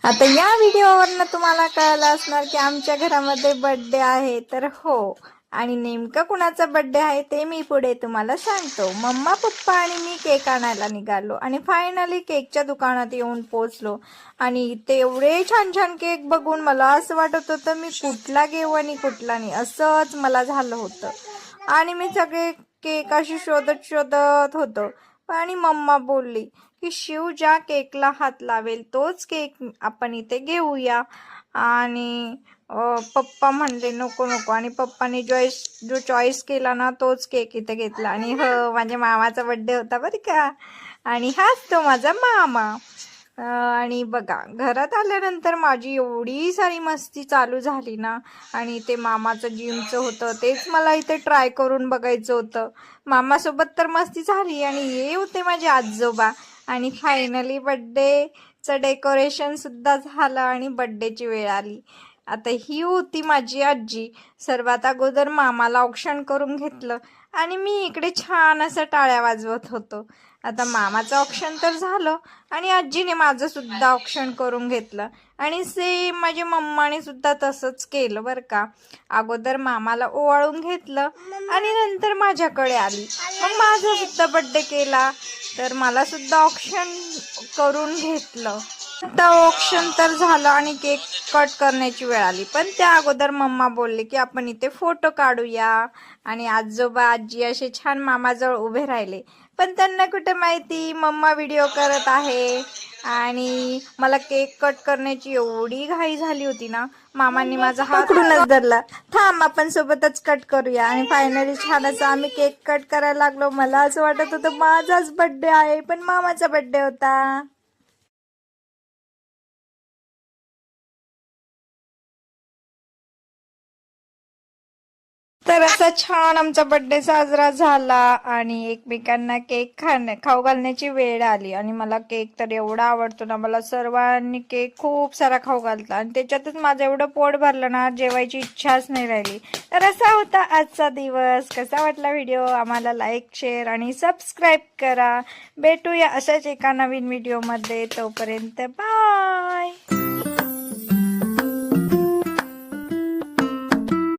आता या व्हिडिओवरनं तुम्हाला कळलं असणार की आमच्या घरामध्ये बर्थडे आहे. तर हो, आणि नेमका कुणाचा बर्थडे आहे ते मी पुढे तुम्हाला सांगतो. मम्मा, पप्पा आणि मी केक आणायला निघालो आणि फायनली केकच्या दुकानात येऊन पोचलो. आणि ते एवढे छान छान केक बघून मला असं वाटत होतं मी कुठला घेऊ आणि कुठला नाही, असंच मला झालं होतं. आणि मी सगळे केक अशी शोधत शोधत होतो. आणि मम्मा बोलली की शिव ज्या केकला हात लावेल तोच केक आपण इथे घेऊया. आणि पप्पा म्हणले नको नको, आणि पप्पाने जो चॉईस केला ना तोच केक इथे घेतला. आणि हो, माझ्या मामाचा बर्थडे होता बरं का, आणि हाच तो माझा मामा. आणि बघा, घरात आल्यानंतर माझी एवढी सारी मस्ती चालू झाली ना. आणि ते मामाचं जिमचं होतं तेच मला इथे ट्राय करून बघायचं होतं. मामासोबत तर मस्ती झाली आणि हे होते माझे आजोबा. आणि फायनली बड्डेचं डेकोरेशन सुद्धा झालं आणि बड्डेची वेळ आली. आता ही होती माझी आजी. सर्वात अगोदर मामाला औक्षण करून घेतलं आणि मी इकडे छान असं टाळ्या वाजवत होतो. आता मामाचं औक्षण तर झालं आणि आजीने माझं सुद्धा औक्षण करून घेतलं. आणि सेम माझ्या मम्माने सुद्धा तसंच केलं बरं का. अगोदर मामाला ओवाळून घेतलं आणि नंतर माझ्याकडे आली, मग माझा सुद्धा बड्डे केला. तर मला सुद्धा औक्षण करून घेतलं. आता ऑप्शन तर झालं आणि केक कट करण्याची वेळ आली, पण त्या अगोदर मम्मा बोलले की आपण इथे फोटो काढूया. आणि आजोबा आजी असे छान मामाजवळ उभे राहिले, पण त्यांना कुठे माहिती मम्मा व्हिडिओ करत आहे. आणि मला केक कट करण्याची एवढी घाई झाली होती ना, मामांनी माझा हात पकडूनच धरला, थांब आपण सोबतच कट करूया. आणि फायनली छान असं आम्ही केक कट करायला लागलो. मला असं वाटत होतं माझाच बड्डे आहे, पण मामाचा बड्डे होता. तर असा छान आमचा बर्थडे साजरा झाला आणि एकमेकांना केक खाऊ घालण्याची वेळ आली. आणि मला केक तर एवढा आवडतो ना, मला सर्वांनी केक खूप सारा खाऊ घालता आणि त्याच्यातच माझं एवढं पोट भरलं ना, जेवायची इच्छाच नाही राहिली. तर असा होता आजचा दिवस. कसा वाटला व्हिडिओ आम्हाला लाईक, शेअर आणि सबस्क्राईब करा. भेटूया अशाच एका नवीन व्हिडिओमध्ये. तोपर्यंत बाय.